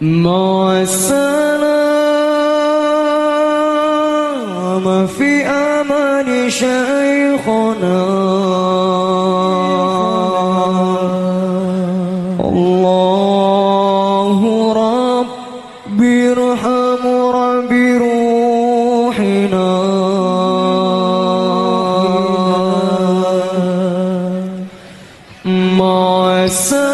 مع السلامة في أمان شيخنا. الله ربي ارحم ربي روحنا. مع السلامة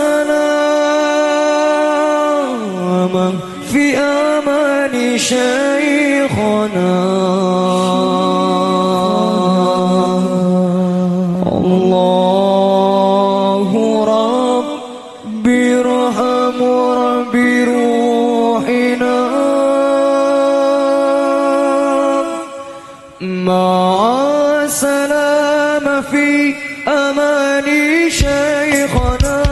في أمان شيخنا. الله ربي ارحم ربي روحنا. مع السلامة في أمان شيخنا.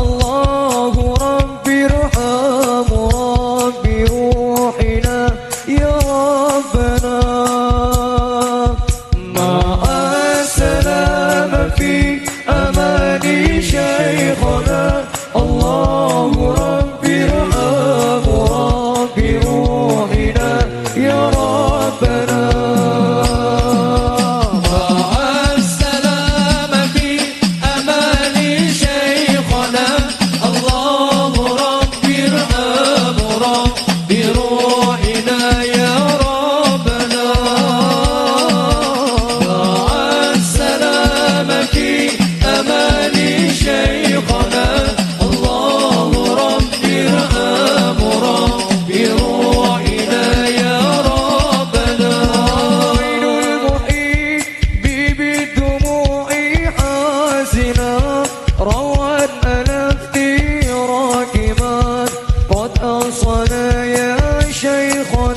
الله ربي ارحم ربي روحنا يا ربنا. مع السلامة في أمان شيخنا. الله ربي ارحم ربي روحنا يا ربنا. روت ألفتي راكبات قد أوصنا يا شيخنا.